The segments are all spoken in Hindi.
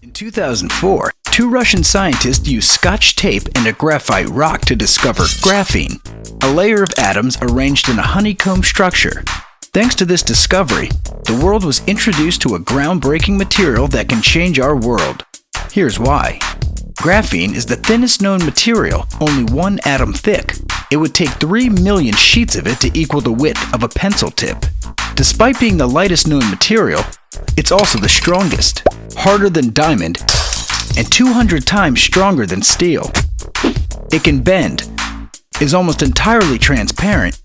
In 2004, two Russian scientists used Scotch tape and a graphite rock to discover graphene, a layer of atoms arranged in a honeycomb structure. Thanks to this discovery, the world was introduced to a groundbreaking material that can change our world. Here's why. Graphene is the thinnest known material, only one atom thick. It would take 3 million sheets of it to equal the width of a pencil tip. Despite being the lightest known material, it's also the strongest, harder than diamond, and 200 times stronger than steel. It can bend, is almost entirely transparent,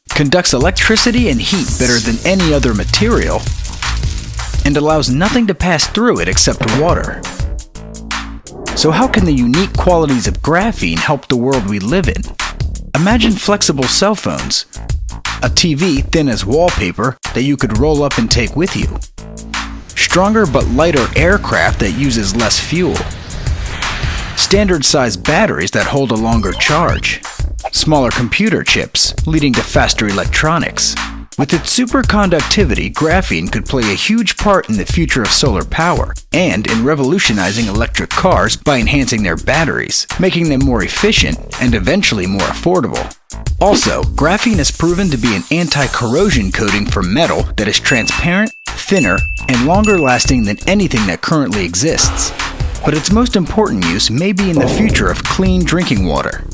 conducts electricity and heat better than any other material, and allows nothing to pass through it except water. So how can the unique qualities of graphene help the world we live in? Imagine flexible cell phones, a TV thin as wallpaper that you could roll up and take with you, stronger but lighter aircraft that uses less fuel, standard-sized batteries that hold a longer charge, smaller computer chips leading to faster electronics. With its superconductivity, graphene could play a huge part in the future of solar power and in revolutionizing electric cars by enhancing their batteries, making them more efficient and eventually more affordable. Also, graphene is proven to be an anti-corrosion coating for metal that is transparent, thinner, and longer lasting than anything that currently exists. But its most important use may be in the future of clean drinking water.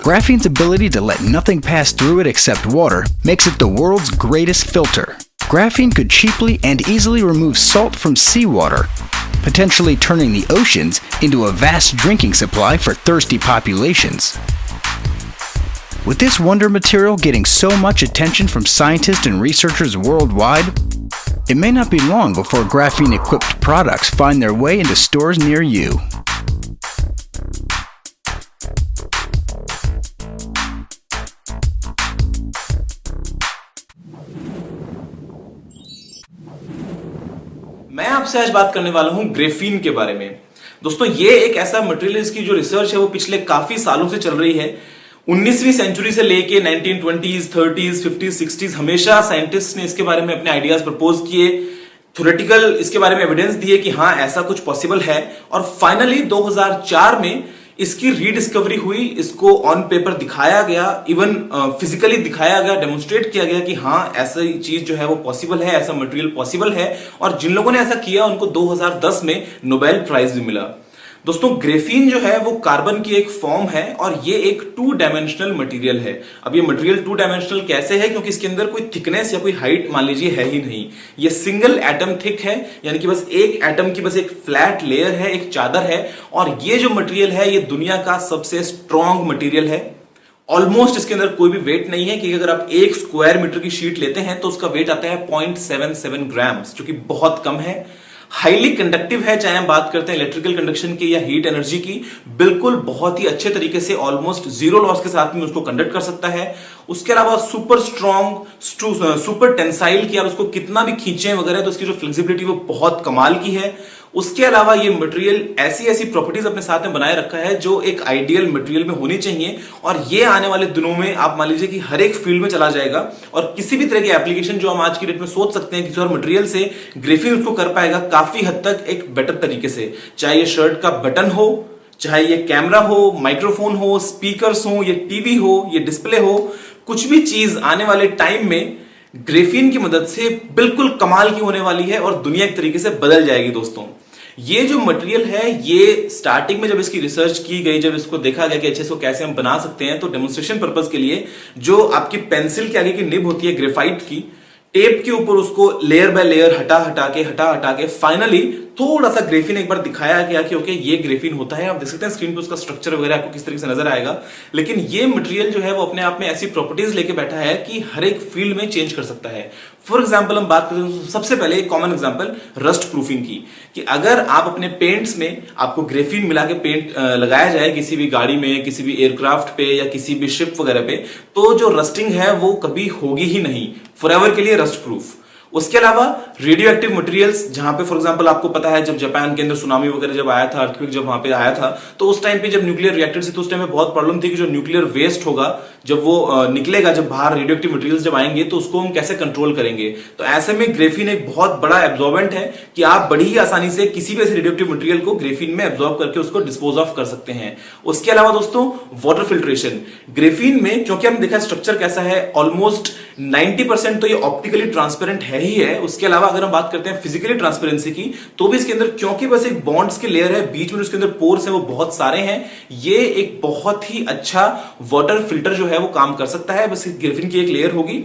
Graphene's ability to let nothing pass through it except water makes it the world's greatest filter. Graphene could cheaply and easily remove salt from seawater, potentially turning the oceans into a vast drinking supply for thirsty populations. With this wonder material getting so much attention from scientists and researchers worldwide, it may not be long before graphene-equipped products find their way into stores near you. मैं आपसे आज बात करने वाला हूं ग्रेफीन के बारे में। दोस्तों, ये एक ऐसा मटेरियल है, इसकी जो रिसर्च है वो पिछले काफी सालों से चल रही है। 19वीं सेंचुरी से लेके 1920s, 30s, 50s, 60s हमेशा साइंटिस्ट ने इसके बारे में अपने आइडियाज प्रपोज किए, थ्योरेटिकल इसके बारे में एविडेंस दिए कि हाँ ऐसा कुछ पॉसिबल है, और फाइनली 2004 में इसकी रीडिस्कवरी हुई, इसको ऑन पेपर दिखाया गया, इवन फिजिकली दिखाया गया, डेमोन्स्ट्रेट किया गया कि हाँ ऐसा चीज जो है वो पॉसिबल है, ऐसा मटेरियल पॉसिबल है। और जिन लोगों ने ऐसा किया उनको 2010 में नोबेल प्राइज भी मिला। दोस्तों, ग्रेफीन जो है वो कार्बन की एक फॉर्म है और ये एक 2 डायमेंशनल मटेरियल है। अब ये मटेरियल 2 डायमेंशनल कैसे है? क्योंकि इसके अंदर कोई थिकनेस या कोई हाइट मान लीजिए है ही नहीं। ये सिंगल एटम थिक है, यानी कि बस एक एटम की बस एक फ्लैट लेयर है, एक चादर है। और ये जो मटेरियल है ये दुनिया का सबसे स्ट्रॉन्ग मटेरियल है। ऑलमोस्ट इसके अंदर कोई भी वेट नहीं है कि अगर आप 1 स्क्वायर मीटर की शीट लेते हैं तो उसका वेट आता है 0.77 ग्राम्स, जो कि बहुत कम है। हाईली कंडक्टिव है, चाहे हम बात करते हैं इलेक्ट्रिकल कंडक्शन की या हीट एनर्जी की, बिल्कुल बहुत ही अच्छे तरीके से ऑलमोस्ट जीरो लॉस के साथ में उसको कंडक्ट कर सकता है। उसके अलावा सुपर स्ट्रॉन्ग, सुपर टेंसाइल की आप उसको कितना भी खींचे वगैरह तो उसकी जो फ्लेक्सिबिलिटी वो बहुत कमाल की है। उसके अलावा ये मटेरियल ऐसी ऐसी प्रॉपर्टीज अपने साथ में बनाए रखा है जो एक आइडियल मटेरियल में होनी चाहिए, और ये आने वाले दिनों में आप मान लीजिए कि हर एक फील्ड में चला जाएगा। और किसी भी तरह की एप्लीकेशन जो हम आज की डेट में सोच सकते हैं किसी और मटेरियल से ग्रेफीन उसको कर पाएगा काफी हद तक एक बेटर तरीके से। चाहे ये शर्ट का बटन हो, चाहे ये कैमरा हो, माइक्रोफोन हो, स्पीकर्स हो, ये टीवी हो, ये डिस्प्ले हो, कुछ भी चीज आने वाले टाइम में ग्रेफीन की मदद से बिल्कुल कमाल की होने वाली है और दुनिया एक तरीके से बदल जाएगी। दोस्तों, ये जो मटेरियल है ये स्टार्टिंग में जब इसकी रिसर्च की गई, जब इसको देखा गया कि अच्छे से कैसे हम बना सकते हैं, तो डेमोन्स्ट्रेशन पर्पस के लिए जो आपकी पेंसिल के आगे की निब होती है ग्रेफाइट की, टेप के ऊपर उसको लेयर बाय लेयर हटा हटा के फाइनली थोड़ा सा ग्रेफीन एक बार दिखाया गया कि ओके ये ग्रेफीन होता है। आप देख सकते हैं स्क्रीन पे उसका स्ट्रक्चर वगैरह आपको किस तरीके से नजर आएगा। लेकिन ये मटेरियल जो है वो अपने आप में ऐसी प्रॉपर्टीज लेके बैठा है कि हर एक फील्ड में चेंज कर सकता है। फॉर एग्जाम्पल हम बात करें तो सबसे पहले एक कॉमन एग्जाम्पल रस्ट प्रूफिंग की, कि अगर आप अपने पेंट्स में आपको ग्रेफीन मिला के पेंट लगाया जाए किसी भी गाड़ी में, किसी भी एयरक्राफ्ट पे या किसी भी शिप वगैरह पे, तो जो रस्टिंग है वो कभी होगी ही नहीं, फॉरएवर के लिए रस्ट प्रूफ। उसके अलावा रेडियो एक्टिव मटेरियल्स, जहां पे फॉर एग्जांपल आपको पता है जब जापान के अंदर सुनामी वगैरह जब आया था, अर्थक्वेक जब वहां पे आया था, तो उस टाइम पे जब न्यूक्लियर रिएक्टर से, तो उस टाइम में बहुत प्रॉब्लम थी कि जो न्यूक्लियर वेस्ट होगा जब वो निकलेगा, जब बाहर रेडियो एक्टिव मटेरियल्स जब आएंगे तो उसको हम कैसे कंट्रोल करेंगे। तो ऐसे में ग्रेफीन एक बहुत बड़ा एब्जॉर्बेंट है कि आप बड़ी ही आसानी से किसी भी रेडियो एक्टिव मटेरियल को ग्रेफीन में एब्जॉर्ब करके उसको डिस्पोज ऑफ कर सकते हैं। उसके अलावा दोस्तों वाटर फिल्ट्रेशन, ग्रेफीन में क्योंकि हम देखा स्ट्रक्चर कैसा है, ऑलमोस्ट 90% तो ये ऑप्टिकली ट्रांसपेरेंट है ही है। उसके अलावा अगर हम बात करते हैं फिजिकली ट्रांसपेरेंसी की, तो भी इसके अंदर क्योंकि बस एक बॉन्ड्स के लेयर है, बीच में उसके अंदर पोर्स है वो बहुत सारे हैं, ये एक बहुत ही अच्छा वाटर फिल्टर जो है वो काम कर सकता है। बस ग्रेफीन की एक लेयर होगी,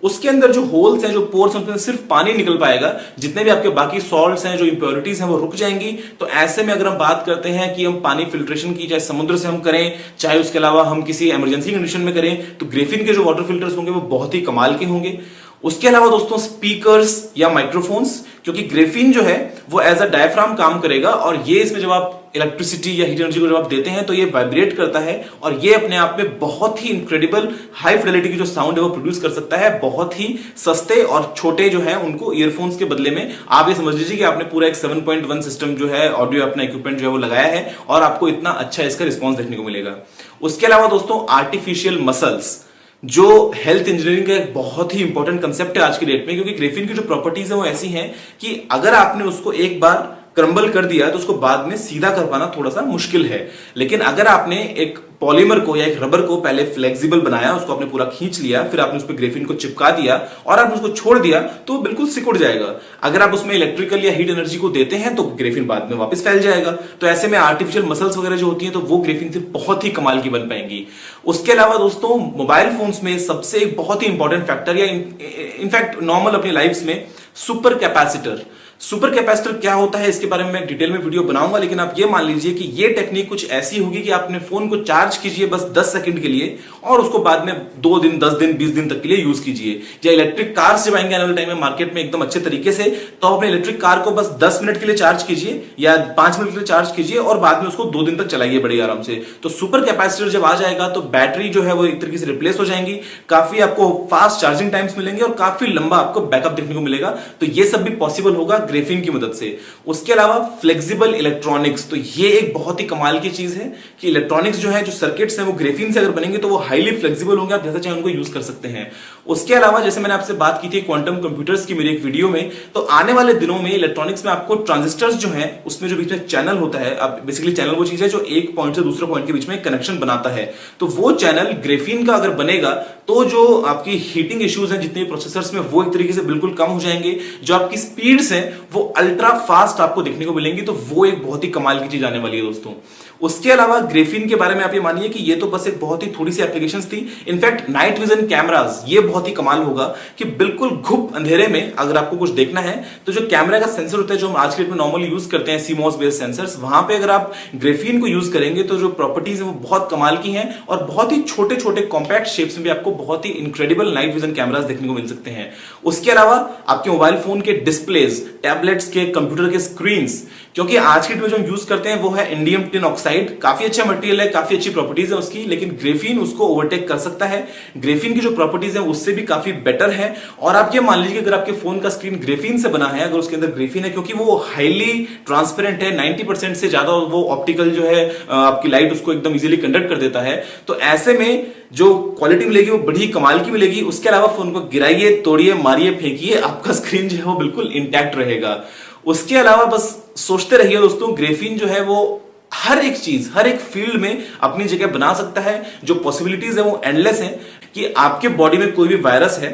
उसके अंदर जो होल्स हैं, जो पोर्स हैं, उसमें सिर्फ पानी निकल पाएगा, जितने भी आपके बाकी सॉल्ट्स हैं, जो इंप्योरिटीज हैं वो रुक जाएंगी। तो ऐसे में अगर हम बात करते हैं कि हम पानी फिल्ट्रेशन की, चाहे समुद्र से हम करें, चाहे उसके अलावा हम किसी इमरजेंसी कंडीशन में करें, तो ग्रेफीन के जो वाटर फिल्टर्स होंगे वो बहुत ही कमाल के होंगे। उसके अलावा दोस्तों स्पीकर्स या माइक्रोफोन्स, क्योंकि ग्रेफीन जो है वो एज अ डायफ्राम काम करेगा, और ये इसमें जब आप इलेक्ट्रिसिटी या हीट एनर्जी को जब आप देते हैं तो ये वाइब्रेट करता है, और ये अपने आप में बहुत ही इनक्रेडिबल हाई फिडेलिटी की जो साउंड है वो प्रोड्यूस कर सकता है। बहुत ही सस्ते और छोटे जो है उनको ईयरफोन्स के बदले में आप ये समझ लीजिए कि आपने पूरा एक 7.1 सिस्टम जो है ऑडियो अपना इक्विपमेंट जो है वो लगाया है, और आपको इतना अच्छा इसका रिस्पॉन्स देखने को मिलेगा। उसके अलावा दोस्तों आर्टिफिशियल मसल्स, जो हेल्थ इंजीनियरिंग का एक बहुत ही इंपॉर्टेंट कंसेप्ट है आज की डेट में, क्योंकि ग्रेफीन की जो प्रॉपर्टीज है वो ऐसी हैं कि अगर आपने उसको एक बार क्रम्बल कर दिया तो उसको बाद में सीधा कर पाना थोड़ा सा मुश्किल है। लेकिन अगर आपने एक पॉलीमर को या एक रबर को पहले फ्लेक्सिबल बनाया, उसको आपने पूरा खींच लिया, फिर आपने उस पर ग्रेफीन को चिपका दिया और आपने उसको छोड़ दिया, तो बिल्कुल सिकुड़ जाएगा। अगर आप उसमें इलेक्ट्रिकल या हीट एनर्जी को देते हैं तो ग्रेफीन बाद में वापस फैल जाएगा। तो ऐसे में आर्टिफिशियल मसल्स वगैरह जो होती हैं तो वो ग्रेफीन से बहुत ही कमाल की बन पाएंगी। उसके अलावा दोस्तों मोबाइल फोन्स में सबसे एक बहुत ही इंपॉर्टेंट फैक्टर, या इनफैक्ट नॉर्मल अपनी लाइफ में, सुपर कैपेसिटर। सुपर कैपेसिटर क्या होता है इसके बारे में मैं डिटेल में वीडियो बनाऊंगा, लेकिन आप ये मान लीजिए कि ये टेक्निक कुछ ऐसी होगी कि आप अपने फोन को चार्ज कीजिए बस 10 सेकंड के लिए, और उसको बाद में 2 दिन, 10 दिन, 20 दिन तक के लिए यूज कीजिए। या इलेक्ट्रिक कार्स जब आएंगे आने वाले टाइम में मार्केट में एकदम अच्छे तरीके से, तो आप अपने इलेक्ट्रिक कार को बस 10 मिनट के लिए चार्ज कीजिए या 5 मिनट के लिए चार्ज कीजिए, और बाद में उसको 2 दिन तक चलाइए बड़े आराम से। तो सुपर कैपेसिटर जब आ जाएगा तो बैटरी जो है वो एक तरीके से रिप्लेस हो जाएंगी, काफी आपको फास्ट चार्जिंग टाइम्स मिलेंगे और काफी लंबा आपको बैकअप देखने को मिलेगा। तो ये सब भी पॉसिबल होगा ग्रेफीन की मदद से। उसके अलावा फ्लेक्सिबल इलेक्ट्रॉनिक्स, तो ये एक बहुत ही कमाल की चीज है कि इलेक्ट्रॉनिक्स जो है, जो सर्किट्स हैं वो ग्रेफीन से अगर बनेंगे तो वो हाईली फ्लेक्सिबल होंगे, आप जैसा चाहे उनको यूज कर सकते हैं। उसके अलावा जैसे मैंने आपसे बात की थी क्वांटम कंप्यूटर्स की मेरी एक वीडियो में, तो आने वाले दिनों में इलेक्ट्रॉनिक्स में आपको ट्रांजिस्टर्स जो है उसमें जो बीच में चैनल होता है, अब बेसिकली चैनल वो चीज है जो एक पॉइंट से दूसरे पॉइंट के बीच में कनेक्शन बनाता है, तो वो चैनल ग्रेफीन का अगर बनेगा तो जो आपकी हीटिंग इश्यूज हैं जितने प्रोसेसर्स में वो एक तरीके से बिल्कुल कम हो जाएंगे, जो आपकी स्पीड्स हैं वो अल्ट्रा फास्ट आपको देखने को मिलेंगी। तो वो एक बहुत ही कमाल की चीज आने वाली है दोस्तों। उसके अलावा ग्रेफीन के बारे में आप ये मानिए कि ये तो बस एक बहुत ही थोड़ी सी एप्लीकेशंस थी। इनफैक्ट नाइट विजन कैमरास, ये बहुत ही कमाल होगा कि बिल्कुल घुप अंधेरे में अगर आपको कुछ देखना है तो जो कैमरा का सेंसर होता है जो हम आज के डेट में नॉर्मली यूज करते हैं, सीमॉस बेस्ड सेंसर्स, वहां पे अगर आप ग्रेफीन को यूज करेंगे तो जो प्रॉपर्टीज है वो बहुत कमाल की हैं, और बहुत ही छोटे छोटे कॉम्पैक्ट शेप्स में भी आपको बहुत ही इनक्रेडिबल नाइट विजन कैमरास देखने को मिल सकते हैं। उसके अलावा आपके मोबाइल फोन के डिस्प्लेज, टैबलेट्स के, कंप्यूटर के स्क्रीन्स, क्योंकि आज की डेट में जो हम यूज करते हैं वो है इंडियम टिन ऑक्साइड, काफी अच्छा मटेरियल है, काफी अच्छी प्रॉपर्टीज है उसकी, लेकिन ग्रेफीन उसको ओवरटेक कर सकता है। ग्रेफीन की जो प्रॉपर्टीज है उससे भी काफी बेटर है। और आप ये मान लीजिए कि अगर आपके फोन का स्क्रीन ग्रेफीन से बना है, अगर उसके अंदर ग्रेफीन है, क्योंकि वो हाईली ट्रांसपेरेंट है, 90% से ज्यादा वो ऑप्टिकल जो है आपकी लाइट उसको एकदम इजीली कंडक्ट कर देता है, तो ऐसे में जो क्वालिटी मिलेगी वो बड़ी कमाल की मिलेगी। उसके अलावा फोन को गिराइए, तोड़िए, मारिए, फेंकिए, आपका स्क्रीन जो है वो बिल्कुल इंटैक्ट रहेगा। उसके अलावा बस सोचते रहिए दोस्तों, ग्रेफीन जो है वो हर एक चीज, हर एक फील्ड में अपनी जगह बना सकता है। जो पॉसिबिलिटीज है वो एंडलेस है कि आपके बॉडी में कोई भी वायरस है,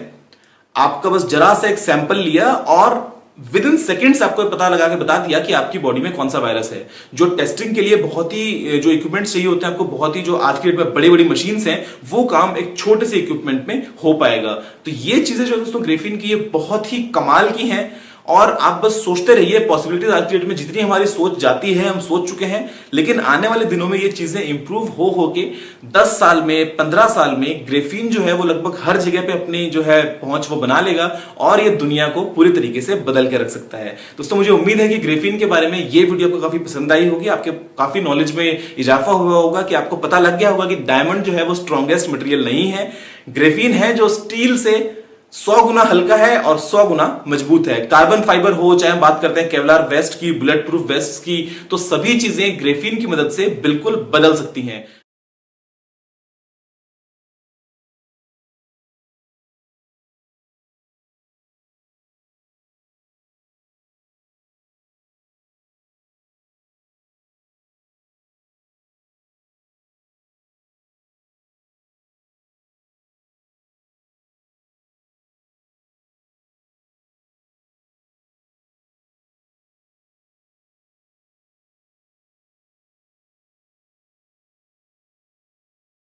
आपका बस जरा सा एक सैंपल लिया और विद इन सेकेंड्स आपको पता लगा के बता दिया कि आपकी बॉडी में कौन सा वायरस है। जो टेस्टिंग के लिए बहुत ही जो इक्विपमेंट्स चाहिए होते हैं आपको, बहुत ही जो आज की डेट में बड़ी बड़ी मशीन्स हैं, वो काम एक छोटे से इक्विपमेंट में हो पाएगा। तो ये चीजें जो दोस्तों ग्रेफीन की ये बहुत ही कमाल की हैं, और आप बस सोचते रहिए। पॉसिबिलिटीज आज की डेट में जितनी हमारी सोच जाती है हम सोच चुके हैं, लेकिन आने वाले दिनों में ये चीजें इंप्रूव हो के 10 साल में, 15 साल में ग्रेफीन जो है वो लगभग हर जगह पे अपनी जो है पहुंच वो बना लेगा, और ये दुनिया को पूरी तरीके से बदल के रख सकता है। दोस्तों मुझे उम्मीद है कि ग्रेफीन के बारे में ये वीडियो आपको काफी पसंद आई होगी, आपके काफी नॉलेज में इजाफा हुआ होगा, कि आपको पता लग गया होगा कि डायमंड जो है वो स्ट्रॉन्गेस्ट मटेरियल नहीं है, ग्रेफीन है जो स्टील से 100 गुना हल्का है और 100 गुना मजबूत है। कार्बन फाइबर हो, चाहे हम बात करते हैं केवलार वेस्ट की, बुलेट प्रूफ वेस्ट की, तो सभी चीजें ग्रेफीन की मदद से बिल्कुल बदल सकती हैं।